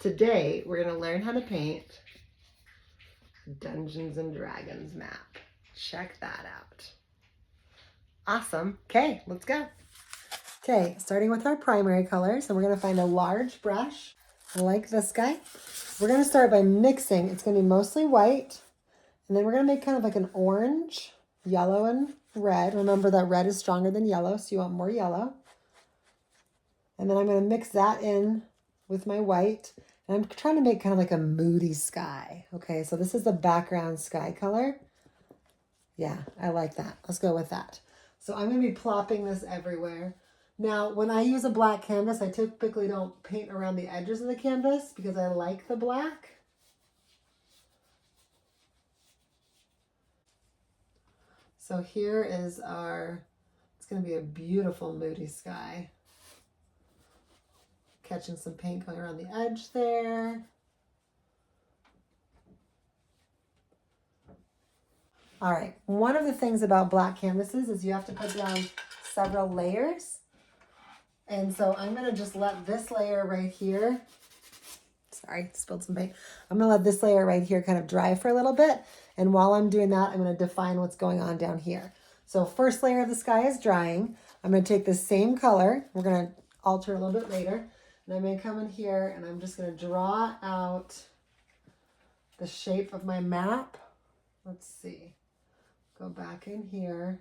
Today, we're going to learn how to paint Dungeons and Dragons map. Check that out. Awesome. Okay, let's go. Okay, starting with our primary colors, and we're going to find a large brush like this guy. We're going to start by mixing. It's going to be mostly white, and then we're going to make kind of like an orange, yellow, and red. Remember that red is stronger than yellow, so you want more yellow. And then I'm going to mix that in with my white. And I'm trying to make kind of like a moody sky. Okay, so this is the background sky color. Yeah, I like that. Let's go with that. So I'm going to be plopping this everywhere. Now, when I use a black canvas, I typically don't paint around the edges of the canvas because I like the black. So here is it's going to be a beautiful moody sky. Catching some paint going around the edge there. All right, one of the things about black canvases is you have to put down several layers. And so I'm gonna just let this layer right here, sorry, spilled some paint. I'm gonna let this layer right here kind of dry for a little bit. And while I'm doing that, I'm gonna define what's going on down here. So first layer of the sky is drying. I'm gonna take the same color. We're gonna alter a little bit later. And I'm gonna come in here and I'm just gonna draw out the shape of my map. Let's see. Go back in here,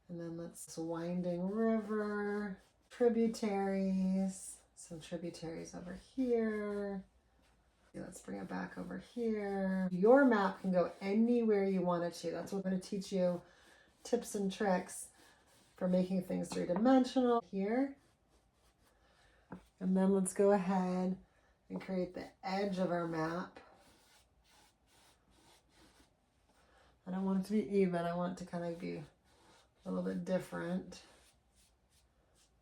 and then let's winding river, tributaries, some tributaries over here. Let's bring it back over here. Your map can go anywhere you want it to. That's what I'm going to teach you tips and tricks for making things three-dimensional here. And then let's go ahead and create the edge of our map. I don't want it to be even. I want it to kind of be a little bit different.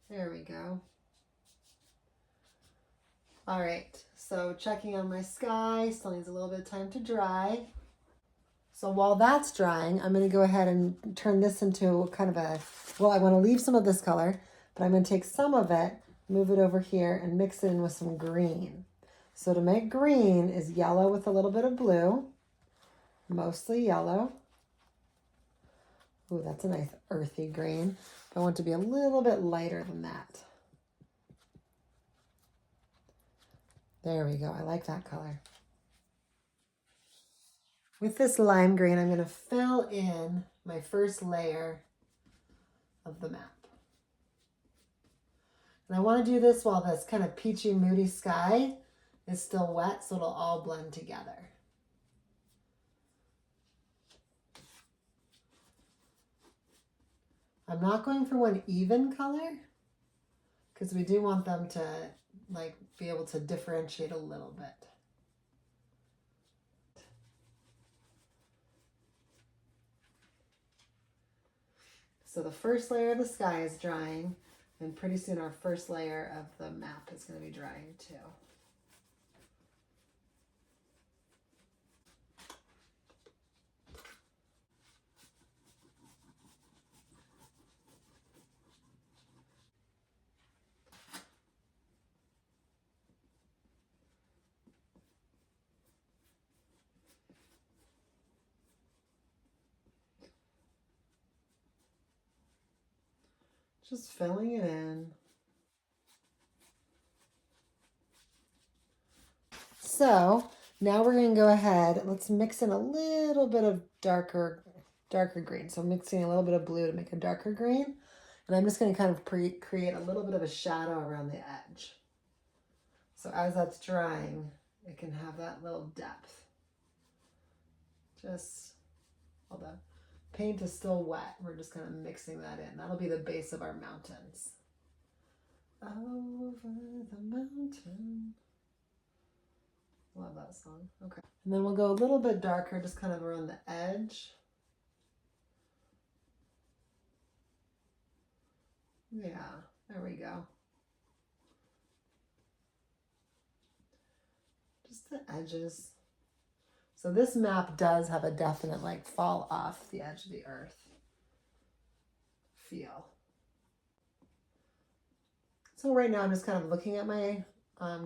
There we go. All right, so checking on my sky. Still needs a little bit of time to dry. So while that's drying, I'm going to go ahead and turn this into kind of well, I want to leave some of this color, but I'm going to take some of it, move it over here, and mix it in with some green. So to make green is yellow with a little bit of blue. Mostly yellow. Ooh, that's a nice earthy green. I want it to be a little bit lighter than that. There we go. I like that color. With this lime green, I'm going to fill in my first layer of the map. And I want to do this while this kind of peachy, moody sky is still wet, so it'll all blend together. I'm not going for one even color because we do want them to be able to differentiate a little bit. So the first layer of the sky is drying, and pretty soon our first layer of the map is going to be drying too. Just filling it in. So now we're going to go ahead. Let's mix in a little bit of darker green. So I'm mixing a little bit of blue to make a darker green. And I'm just going to kind of create a little bit of a shadow around the edge. So as that's drying, it can have that little depth. Just, hold on. Paint is still wet. We're just kind of mixing that in. That'll be the base of our mountains. Over the mountain. Love that song. Okay. And then we'll go a little bit darker, just kind of around the edge. Yeah, there we go. Just the edges. So this map does have a definite fall off the edge of the earth feel. So right now I'm just kind of looking at my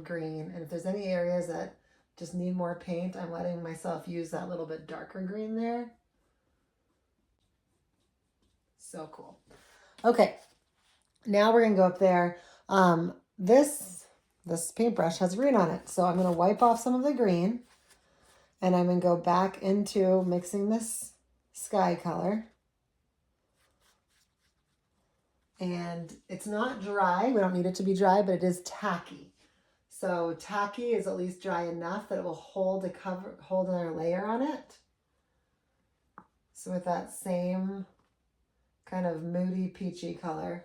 green. And if there's any areas that just need more paint, I'm letting myself use that little bit darker green there. So cool. Okay, now we're gonna go up there. This paintbrush has green on it, so I'm gonna wipe off some of the green, and I'm gonna go back into mixing this sky color. And it's not dry. We don't need it to be dry, but it is tacky. So tacky is at least dry enough that it will hold another layer on it. So with that same kind of moody peachy color,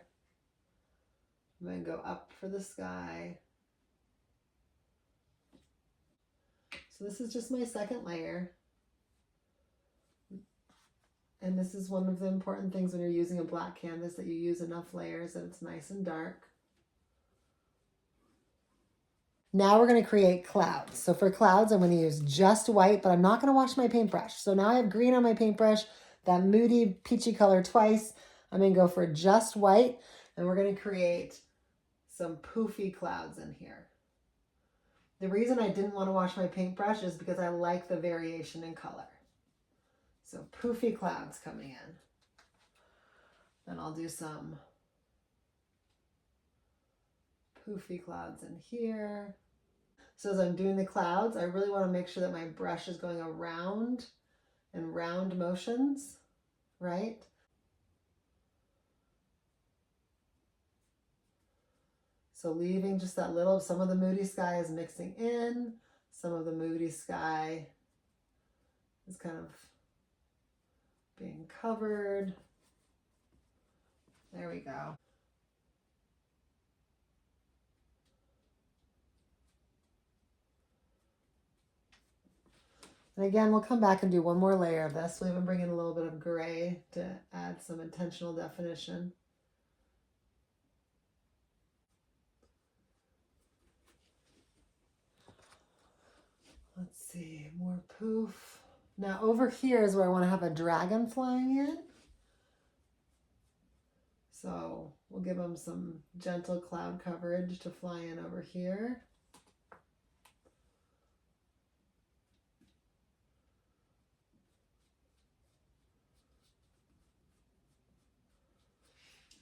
I'm going to go up for the sky. So this is just my second layer. And this is one of the important things when you're using a black canvas, that you use enough layers that it's nice and dark. Now we're going to create clouds. So for clouds, I'm going to use just white, but I'm not going to wash my paintbrush. So now I have green on my paintbrush, that moody peachy color twice. I'm going to go for just white, and we're going to create some poofy clouds in here. The reason I didn't want to wash my paintbrush is because I like the variation in color. So poofy clouds coming in. Then I'll do some poofy clouds in here. So as I'm doing the clouds, I really want to make sure that my brush is going around in round motions, right? So leaving just that little, some of the moody sky is mixing in, some of the moody sky is kind of being covered. There we go. And again, we'll come back and do one more layer of this. We'll even bring in a little bit of gray to add some intentional definition. Let's see, more poof. Now over here is where I want to have a dragon flying in. So we'll give them some gentle cloud coverage to fly in over here.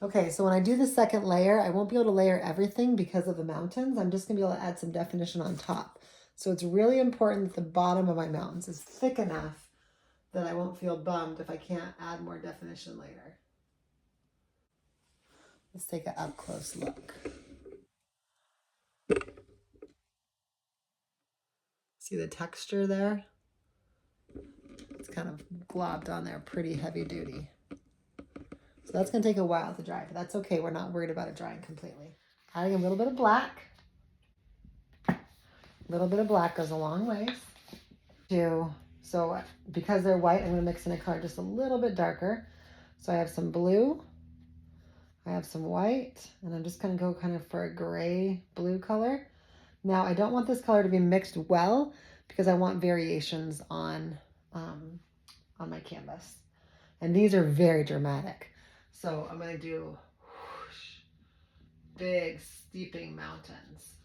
Okay, so when I do the second layer, I won't be able to layer everything because of the mountains. I'm just gonna be able to add some definition on top. So it's really important that the bottom of my mountains is thick enough that I won't feel bummed if I can't add more definition later. Let's take an up close look. See the texture there? It's kind of globbed on there, pretty heavy duty. So that's gonna take a while to dry, but that's okay. We're not worried about it drying completely. Adding a little bit of black. A little bit of black goes a long ways. So because they're white, I'm gonna mix in a color just a little bit darker. So I have some blue, I have some white, and I'm just gonna go kind of for a gray blue color. Now I don't want this color to be mixed well because I want variations on my canvas. And these are very dramatic. So I'm gonna do whoosh, big steeping mountains.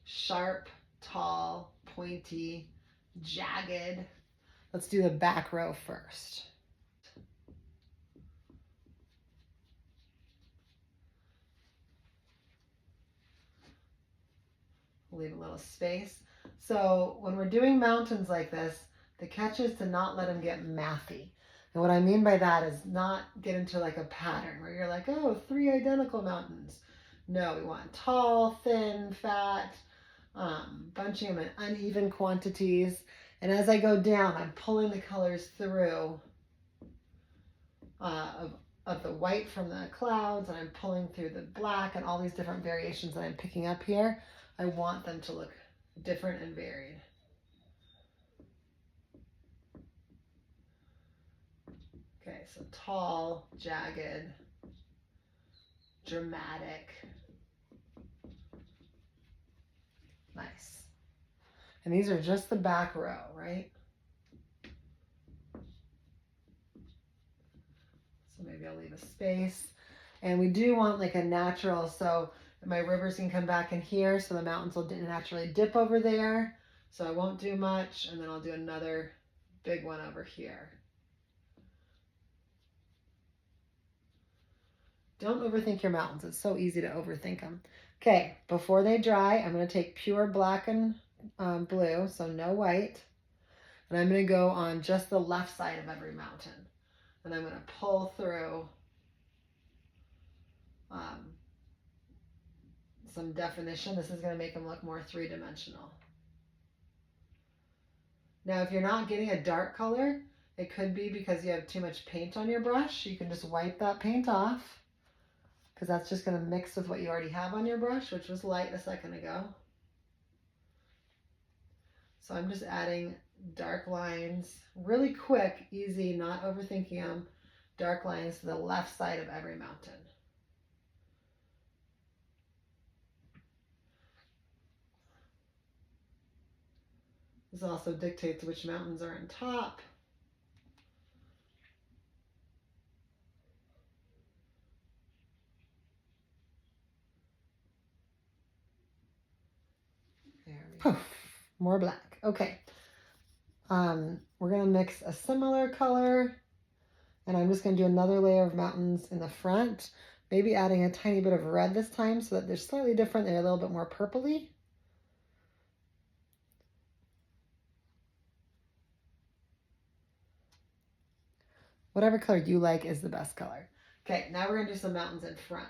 Sharp, tall, pointy, jagged. Let's do the back row first. Leave a little space. So when we're doing mountains like this, the catch is to not let them get mathy. And what I mean by that is not get into like a pattern where you're like, oh, 3 identical mountains. No, we want tall, thin, fat, bunching them in uneven quantities. And as I go down, I'm pulling the colors through of the white from the clouds, and I'm pulling through the black and all these different variations that I'm picking up here. I want them to look different and varied. Okay, so tall, jagged, dramatic. Nice. And these are just the back row, right? So maybe I'll leave a space. And we do want like a natural, so And my rivers can come back in here, so the mountains will naturally dip over there. So I won't do much, and then I'll do another big one over here. Don't overthink your mountains. It's so easy to overthink them. Okay, before they dry, I'm going to take pure black and blue, so no white. And I'm going to go on just the left side of every mountain. And I'm going to pull through some definition. This is going to make them look more three-dimensional. Now, if you're not getting a dark color, it could be because you have too much paint on your brush. You can just wipe that paint off, because that's just going to mix with what you already have on your brush, which was light a second ago. So I'm just adding dark lines, really quick, easy, not overthinking them, dark lines to the left side of every mountain. This also dictates which mountains are on top. There we go. More black. Okay. We're going to mix a similar color, and I'm just going to do another layer of mountains in the front, maybe adding a tiny bit of red this time so that they're slightly different. They're a little bit more purpley. Whatever color you like is the best color. Okay, now we're going to do some mountains in front.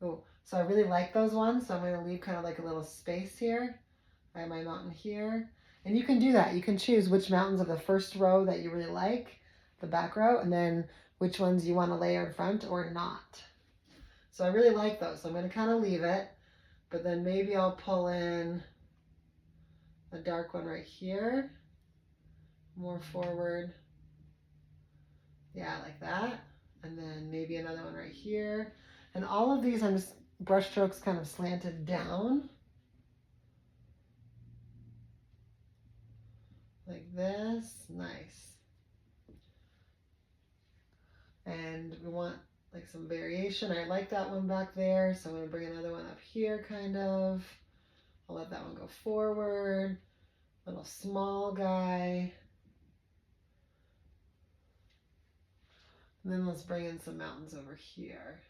Oh, so I really like those ones, so I'm going to leave kind of like a little space here. I have my mountain here. And you can do that. You can choose which mountains of the first row that you really like, the back row, and then which ones you want to layer in front or not. So I really like those. So I'm going to kind of leave it, but then maybe I'll pull in a dark one right here, more forward. Yeah, like that. And then maybe another one right here. And all of these, I'm just brush strokes kind of slanted down. Like this. Nice. And we want like some variation. I like that one back there, so I'm going to bring another one up here kind of. I'll let that one go forward. Little small guy. And then let's bring in some mountains over here.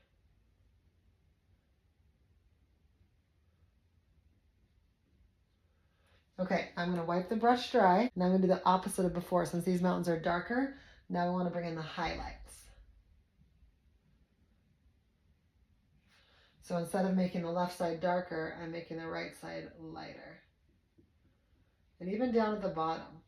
Okay, I'm going to wipe the brush dry, and I'm going to do the opposite of before. Since these mountains are darker, now I want to bring in the highlights. So instead of making the left side darker, I'm making the right side lighter. And even down at the bottom.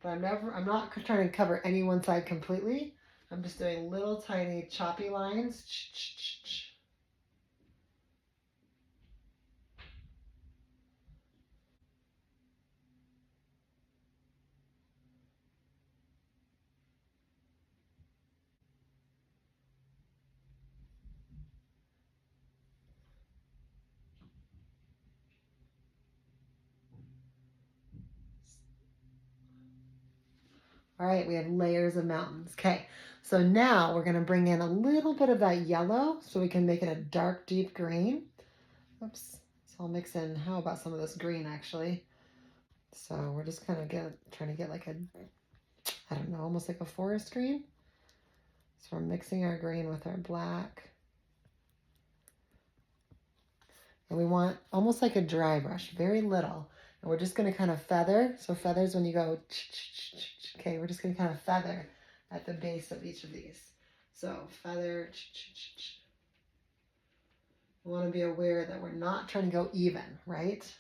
But I'm not trying to cover any one side completely. I'm just doing little tiny choppy lines. All right, we have layers of mountains. Okay, so now we're going to bring in a little bit of that yellow so we can make it a dark, deep green. Oops. So I'll mix in, how about some of this green actually? So we're just kind of trying to get like a, I don't know, almost like a forest green. So we're mixing our green with our black. And we want almost like a dry brush, very little. And we're just going to kind of feather. So feathers when you go, okay, we're just going to kind of feather at the base of each of these. So feather. We want to be aware that we're not trying to go even, right?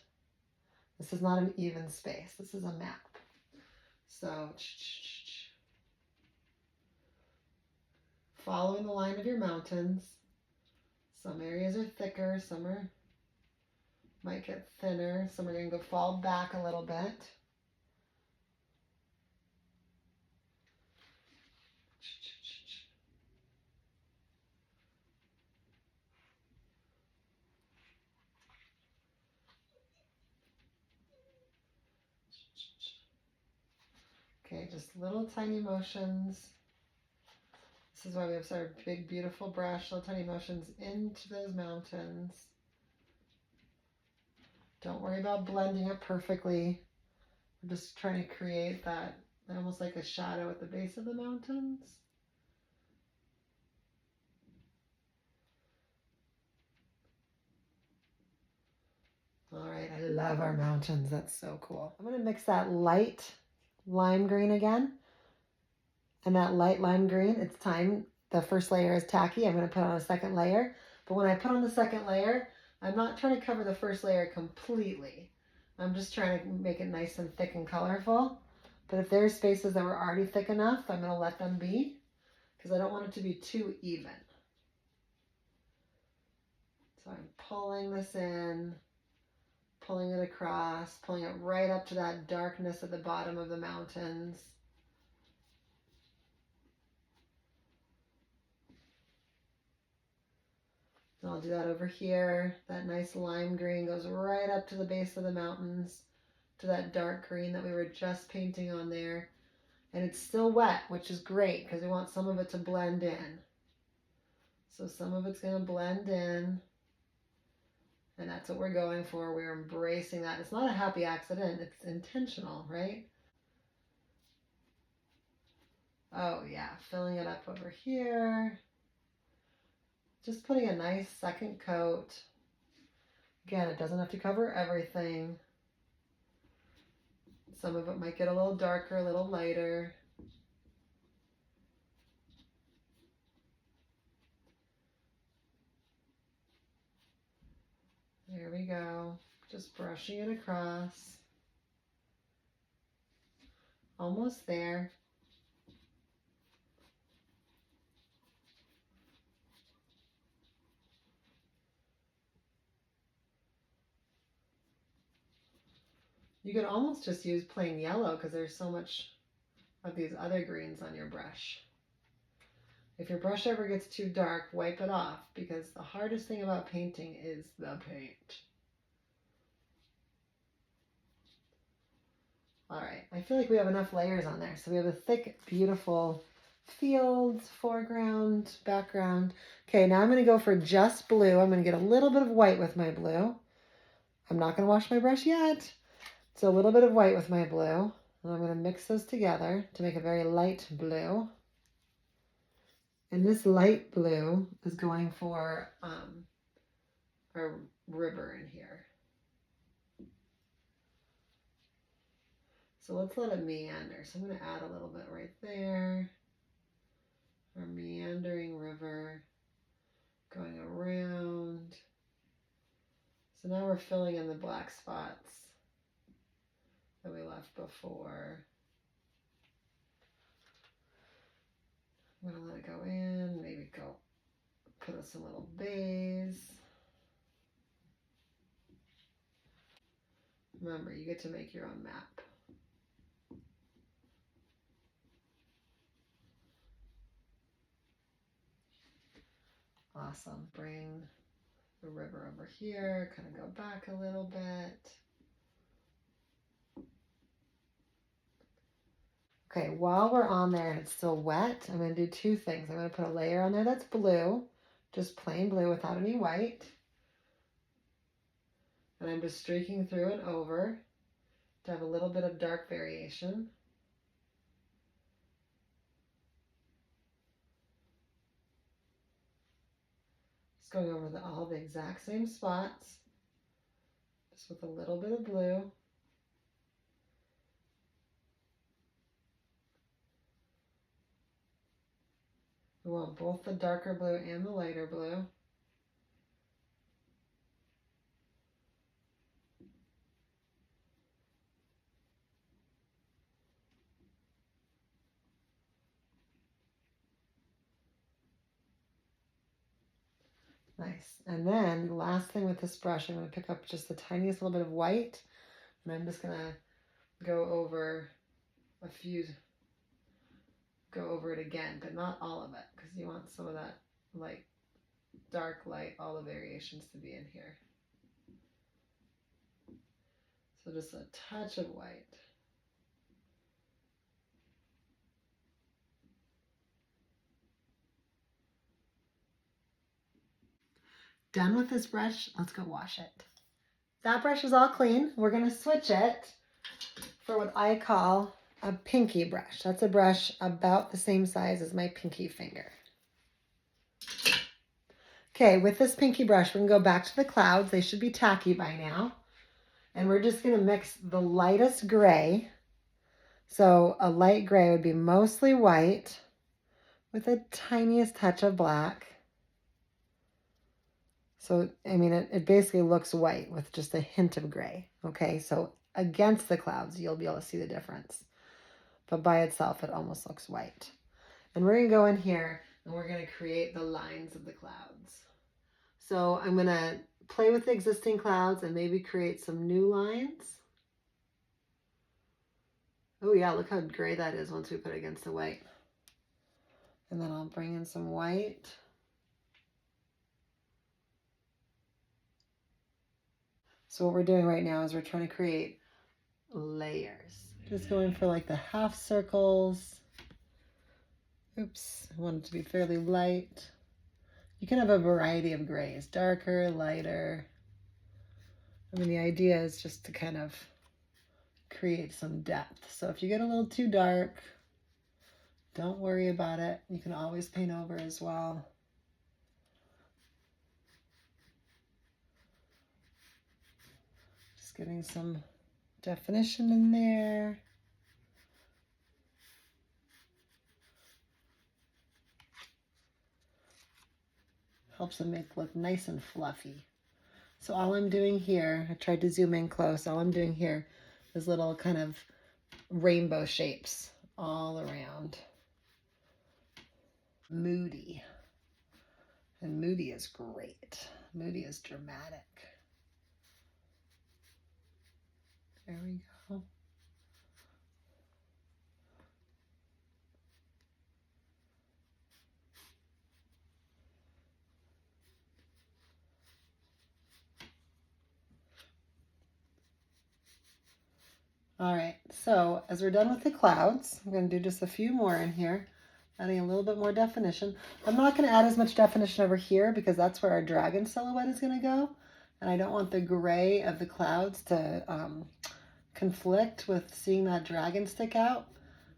This is not an even space. This is a map. So following the line of your mountains. Some areas are thicker, some might get thinner, some are going to go fall back a little bit. just little tiny motions. This is why we have our big, beautiful brush, little tiny motions into those mountains. Don't worry about blending it perfectly. We're just trying to create that, almost like a shadow at the base of the mountains. All right, I love our mountains. That's so cool. I'm going to mix that light lime green again. And that light lime green, it's time. The first layer is tacky. I'm going to put on a second layer. But when I put on the second layer, I'm not trying to cover the first layer completely. I'm just trying to make it nice and thick and colorful. But if there's spaces that were already thick enough, I'm going to let them be, because I don't want it to be too even. So I'm pulling this in, pulling it across, pulling it right up to that darkness at the bottom of the mountains. And I'll do that over here. That nice lime green goes right up to the base of the mountains, to that dark green that we were just painting on there. And it's still wet, which is great because we want some of it to blend in. So some of it's going to blend in. And that's what we're going for. We're embracing that. It's not a happy accident. It's intentional, right? Oh yeah, filling it up over here. Just putting a nice second coat. Again, it doesn't have to cover everything. Some of it might get a little darker, a little lighter. There we go. Just brushing it across. Almost there. You could almost just use plain yellow because there's so much of these other greens on your brush. If your brush ever gets too dark, wipe it off, because the hardest thing about painting is the paint. All right, I feel like we have enough layers on there. So we have a thick, beautiful fields, foreground, background. Okay, now I'm going to go for just blue. I'm going to get a little bit of white with my blue. I'm not going to wash my brush yet. So a little bit of white with my blue. And I'm going to mix those together to make a very light blue. And this light blue is going for a river in here. So let's let it meander. So I'm going to add a little bit right there. Our meandering river going around. So now we're filling in the black spots that we left before. I'm going to let it go in, maybe go put us some little bays. Remember, you get to make your own map. Awesome. Bring the river over here, kind of go back a little bit. Okay, while we're on there and it's still wet, I'm going to do two things. I'm going to put a layer on there that's blue, just plain blue without any white. And I'm just streaking through and over to have a little bit of dark variation. Just going over all the exact same spots, just with a little bit of blue. We want both the darker blue and the lighter blue. Nice. And then the last thing with this brush, I'm going to pick up just the tiniest little bit of white, and I'm just going to go over it again, but not all of it, because you want some of that light, dark light, all the variations to be in here. So just a touch of white. Done with this brush, let's go wash it. That brush is all clean. We're gonna switch it for what I call a pinky brush. That's a brush about the same size as my pinky finger. Okay, with this pinky brush, we can go back to the clouds. They should be tacky by now. And we're just gonna mix the lightest gray. So a light gray would be mostly white with the tiniest touch of black. So, I mean, it basically looks white with just a hint of gray. Okay, so against the clouds, you'll be able to see the difference. But by itself, it almost looks white. And we're gonna go in here and we're gonna create the lines of the clouds. So I'm gonna play with the existing clouds and maybe create some new lines. Oh yeah, look how gray that is once we put it against the white. And then I'll bring in some white. So what we're doing right now is we're trying to create layers. Just going for like the half circles. Oops, I want it to be fairly light. You can have a variety of grays, darker, lighter. I mean, the idea is just to kind of create some depth. So if you get a little too dark, don't worry about it. You can always paint over as well. Just getting some definition in there. Helps them make look nice and fluffy. So all I'm doing here, I tried to zoom in close, all I'm doing here is little kind of rainbow shapes all around. Moody. And moody is great. Moody is dramatic. There we go. All right, so as we're done with the clouds, I'm going to do just a few more in here, adding a little bit more definition. I'm not going to add as much definition over here because that's where our dragon silhouette is going to go. And I don't want the gray of the clouds to conflict with seeing that dragon stick out.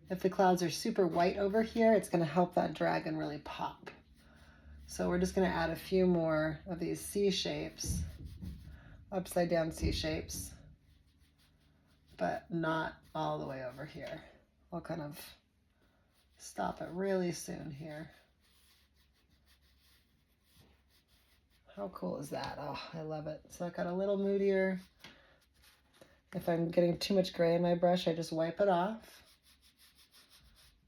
If the clouds are super white over here, it's going to help that dragon really pop. So we're just going to add a few more of these C shapes, upside down C shapes, but not all the way over here. I'll kind of stop it really soon here. How cool is that? Oh, I love it. So I got a little moodier. If I'm getting too much gray in my brush, I just wipe it off.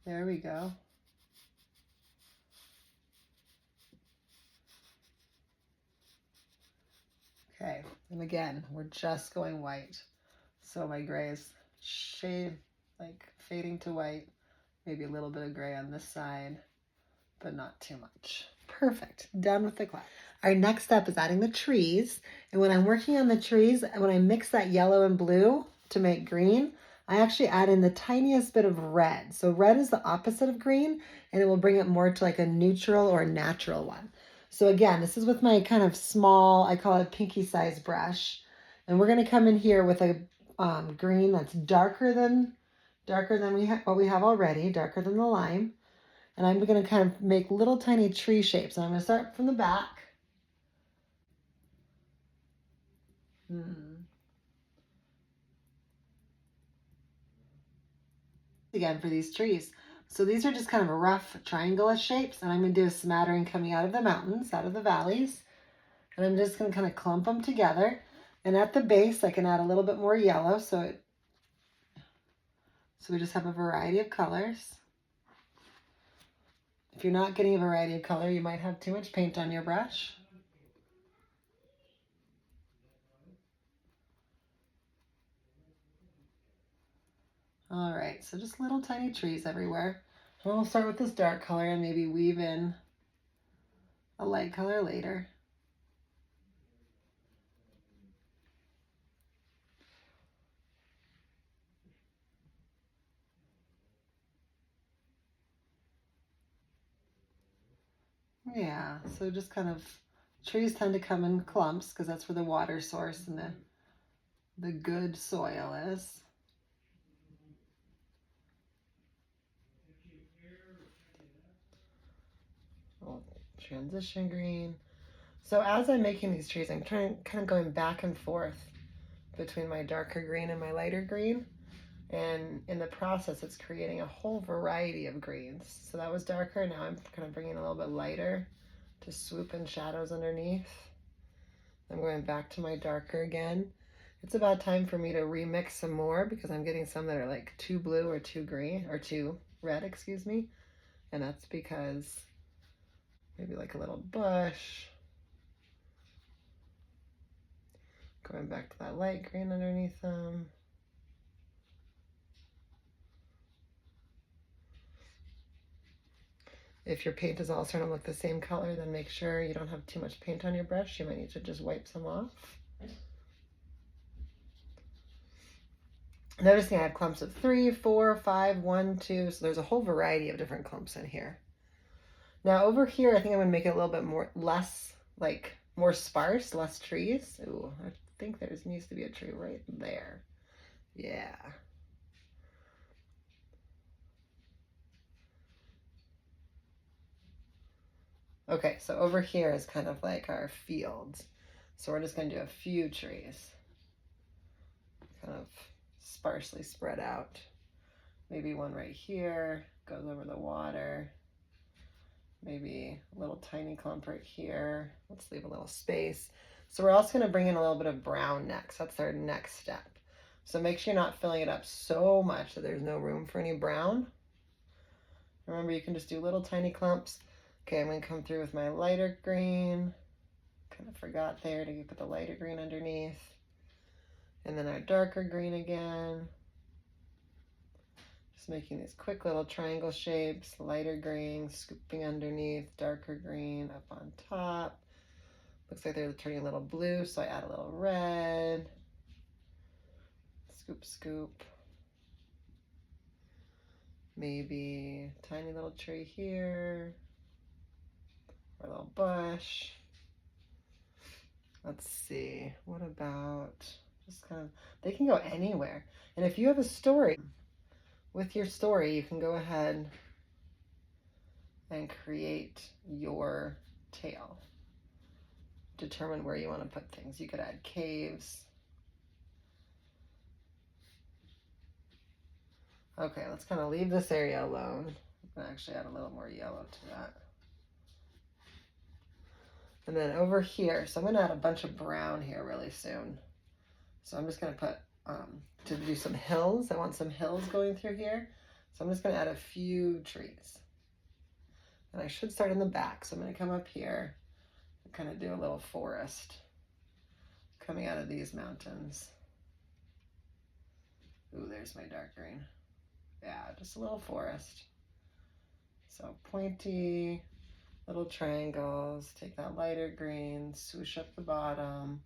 There we go. Okay, and again, we're just going white. So my gray is like fading to white. Maybe a little bit of gray on this side, but not too much. Perfect, done with the cloud. Our next step is adding the trees. And when I'm working on the trees, when I mix that yellow and blue to make green, I actually add in the tiniest bit of red. So red is the opposite of green, and it will bring it more to like a neutral or natural one. So again, this is with my kind of small, I call it pinky size brush. And we're gonna come in here with a green that's darker than what we have already, darker than the lime. And I'm gonna kind of make little tiny tree shapes. And I'm gonna start from the back. Again for these trees. So these are just kind of rough triangle shapes, and I'm going to do a smattering coming out of the mountains, out of the valleys. And I'm just going to kind of clump them together. And at the base, I can add a little bit more yellow, so we just have a variety of colors. If you're not getting a variety of color, you might have too much paint on your brush. All right, so just little tiny trees everywhere. And we'll start with this dark color and maybe weave in a light color later. Yeah, so just kind of Trees tend to come in clumps because that's where the water source and the good soil is. Oh, transition green. So as I'm making these trees, I'm kind of going back and forth between my darker green and my lighter green. And in the process, it's creating a whole variety of greens. So that was darker. Now I'm kind of bringing a little bit lighter to swoop in shadows underneath. I'm going back to my darker again. It's about time for me to remix some more because I'm getting some that are like too blue or too green or too red, excuse me. And that's because maybe like a little bush. Going back to that light green underneath them. If your paint is all starting to look the same color, then make sure you don't have too much paint on your brush. You might need to just wipe some off. Noticing I have clumps of 3, 4, 5, 1, 2. So there's a whole variety of different clumps in here. Now over here, I think I'm gonna make it a little bit more sparse, less trees. Ooh, I think there needs to be a tree right there. Yeah. Okay, so over here is kind of like our fields. So we're just gonna do a few trees. Kind of sparsely spread out. Maybe one right here, goes over the water. Maybe a little tiny clump right here. Let's leave a little space. So we're also gonna bring in a little bit of brown next. That's our next step. So make sure you're not filling it up so much that there's no room for any brown. Remember, you can just do little tiny clumps. Okay, I'm gonna come through with my lighter green. Kind of forgot there to put the lighter green underneath. And then our darker green again. Just making these quick little triangle shapes, lighter green, scooping underneath, darker green up on top. Looks like they're turning a little blue, so I add a little red. Scoop, scoop. Maybe a tiny little tree here, or a little bush. Let's see, what about just kind of, they can go anywhere. And if you have a story, with your story, you can go ahead and create your tale. Determine where you want to put things. You could add caves. Okay, let's kind of leave this area alone. I'm gonna actually add a little more yellow to that. And then over here, so I'm gonna add a bunch of brown here really soon. So I'm just gonna put, to do some hills, I want some hills going through here. So I'm just gonna add a few trees. And I should start in the back. So I'm gonna come up here and kind of do a little forest coming out of these mountains. Ooh, there's my dark green. Yeah, just a little forest. So pointy little triangles, take that lighter green, swoosh up the bottom.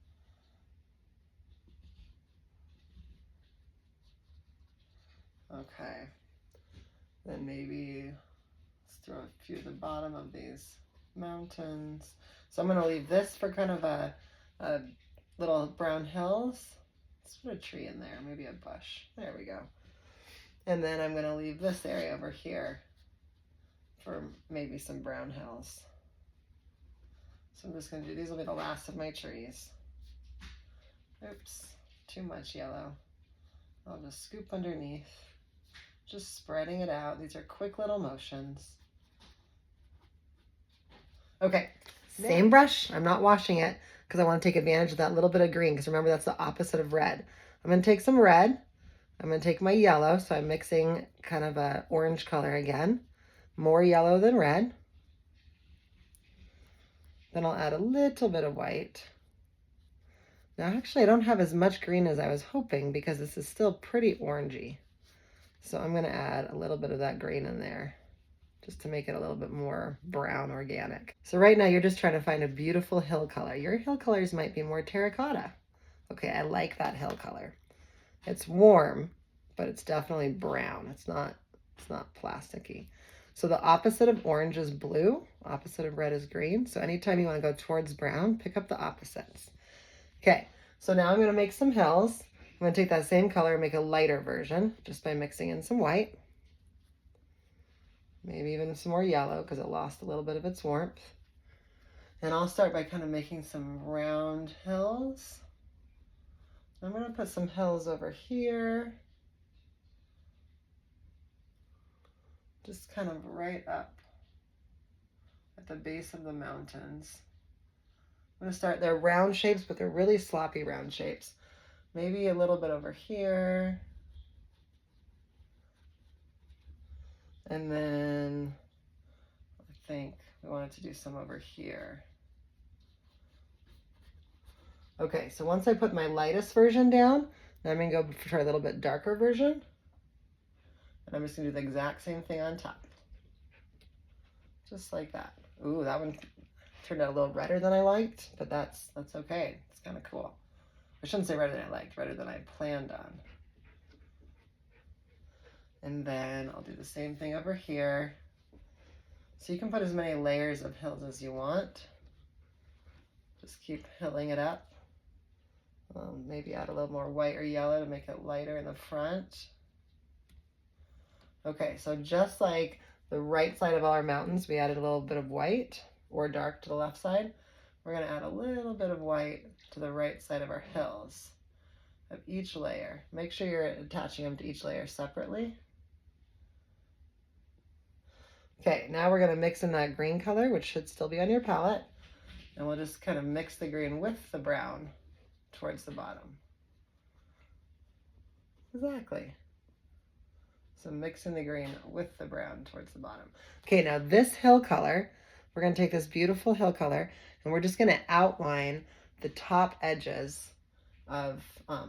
Okay, then maybe let's throw a few at the bottom of these mountains. So I'm gonna leave this for kind of a little brown hills. Let's put a tree in there, maybe a bush. There we go. And then I'm gonna leave this area over here for maybe some brown hills. So I'm just gonna do, these will be the last of my trees. Oops, too much yellow. I'll just scoop underneath, just spreading it out. These are quick little motions. Okay, same brush. I'm not washing it because I want to take advantage of that little bit of green, because remember that's the opposite of red. I'm gonna take some red. I'm gonna take my yellow, so I'm mixing kind of a orange color again. More yellow than red. Then I'll add a little bit of white. Now actually I don't have as much green as I was hoping because this is still pretty orangey. So I'm gonna add a little bit of that green in there just to make it a little bit more brown organic. So right now you're just trying to find a beautiful hill color. Your hill colors might be more terracotta. Okay, I like that hill color. It's warm, but it's definitely brown. It's not plasticky. So the opposite of orange is blue, opposite of red is green. So anytime you want to go towards brown, pick up the opposites. Okay, so now I'm going to make some hills. I'm going to take that same color and make a lighter version just by mixing in some white. Maybe even some more yellow because it lost a little bit of its warmth. And I'll start by kind of making some round hills. I'm going to put some hills over here. Just kind of right up at the base of the mountains. I'm going to start, they're round shapes, but they're really sloppy round shapes. Maybe a little bit over here. And then I think we wanted to do some over here. Okay, so once I put my lightest version down, now I'm going to go for a little bit darker version. And I'm just going to do the exact same thing on top. Just like that. Ooh, that one turned out a little redder than I liked, but that's okay. It's kind of cool. I shouldn't say redder than I liked, redder than I planned on. And then I'll do the same thing over here. So you can put as many layers of hills as you want. Just keep hilling it up. Maybe add a little more white or yellow to make it lighter in the front. Okay, so just like the right side of all our mountains, we added a little bit of white or dark to the left side. We're going to add a little bit of white to the right side of our hills of each layer. Make sure you're attaching them to each layer separately. Okay, now we're going to mix in that green color, which should still be on your palette. And we'll just kind of mix the green with the brown towards the bottom. Exactly. So mixing the green with the brown towards the bottom. Okay, now this hill color, we're going to take this beautiful hill color and we're just going to outline the top edges of,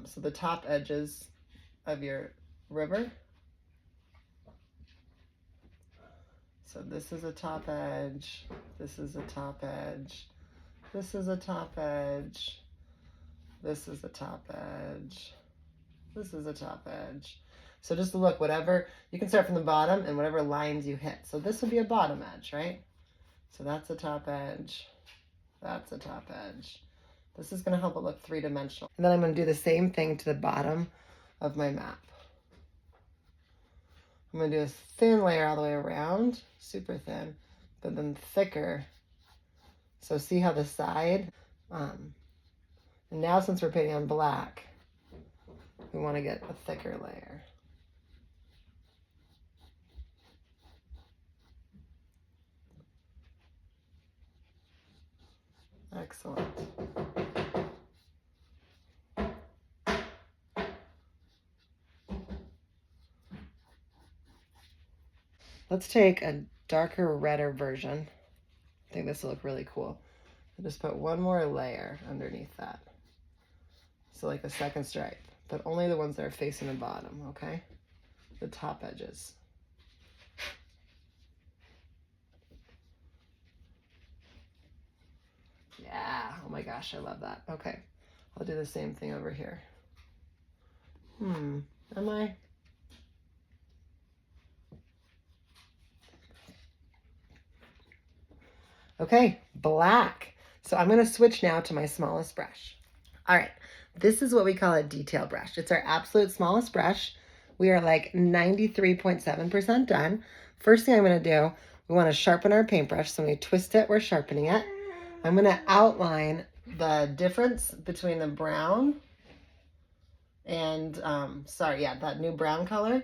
so the top edges of your river. So this is a top edge, this is a top edge, this is a top edge, this is a top edge, this is a top edge. So just look, whatever, you can start from the bottom and whatever lines you hit. So this would be a bottom edge, right? So that's a top edge, that's a top edge. This is gonna help it look three-dimensional. And then I'm gonna do the same thing to the bottom of my map. I'm gonna do a thin layer all the way around, super thin, but then thicker. So see how the side, and now since we're painting on black, we wanna get a thicker layer. Excellent. Let's take a darker, redder version. I think this will look really cool. I'll just put one more layer underneath that. So like a second stripe, but only the ones that are facing the bottom, okay? The top edges. Yeah, oh my gosh, I love that. Okay, I'll do the same thing over here. Am I? Okay, black. So I'm gonna switch now to my smallest brush. All right, this is what we call a detail brush. It's our absolute smallest brush. We are like 93.7% done. First thing I'm gonna do, we wanna sharpen our paintbrush. So when we twist it, we're sharpening it. I'm gonna outline the difference between the brown and, that new brown color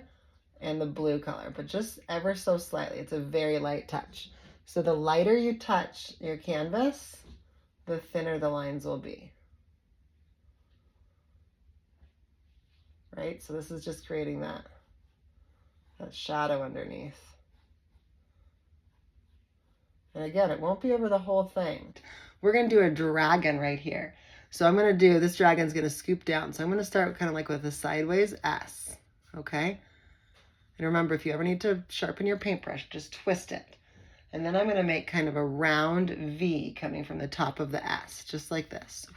and the blue color, but just ever so slightly. It's a very light touch. So the lighter you touch your canvas, the thinner the lines will be. Right? So this is just creating that shadow underneath. And again, it won't be over the whole thing. We're going to do a dragon right here. So I'm going to do, this dragon's going to scoop down. So I'm going to start kind of like with a sideways S, okay? And remember, if you ever need to sharpen your paintbrush, just twist it. And then I'm going to make kind of a round V coming from the top of the S, just like this.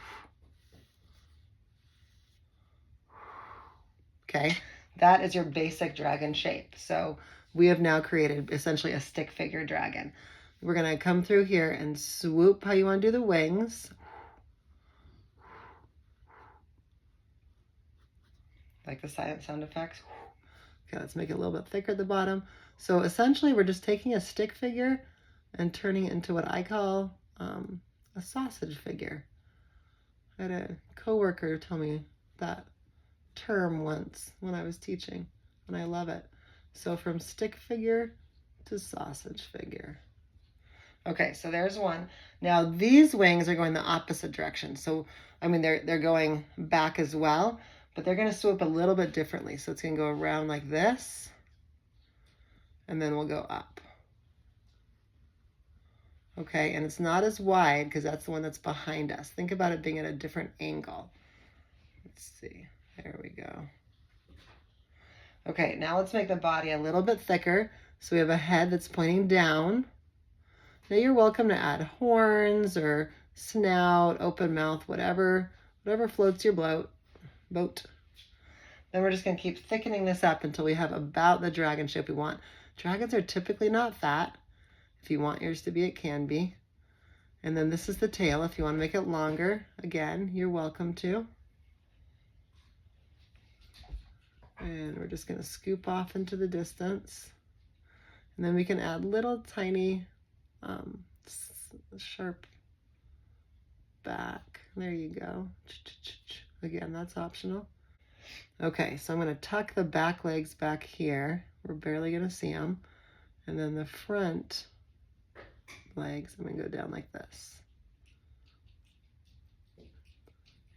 Okay, that is your basic dragon shape. So we have now created essentially a stick figure dragon. We're going to come through here and swoop how you want to do the wings. Like the silent sound effects. Okay, let's make it a little bit thicker at the bottom. So essentially we're just taking a stick figure and turning it into what I call a sausage figure. I had a coworker tell me that term once when I was teaching, and I love it. So from stick figure to sausage figure. Okay, so there's one. Now these wings are going the opposite direction. So, I mean, they're going back as well, but they're going to swoop a little bit differently. So it's going to go around like this, and then we'll go up. Okay, and it's not as wide because that's the one that's behind us. Think about it being at a different angle. Let's see, there we go. Okay, now let's make the body a little bit thicker. So we have a head that's pointing down. Now you're welcome to add horns or snout, open mouth, whatever floats your boat. Then we're just gonna keep thickening this up until we have about the dragon shape we want. Dragons are typically not fat. If you want yours to be, it can be. And then this is the tail. If you want to make it longer, again, you're welcome to. And we're just going to scoop off into the distance. And then we can add little tiny sharp back. There you go. Again, that's optional. Okay, so I'm going to tuck the back legs back here. We're barely going to see them. And then the front legs, I'm going to go down like this.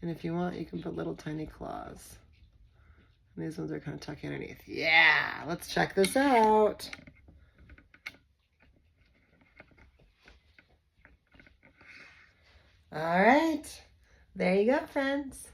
And if you want, you can put little tiny claws. And these ones are kind of tucking underneath. Yeah, let's check this out. All right, there you go, friends.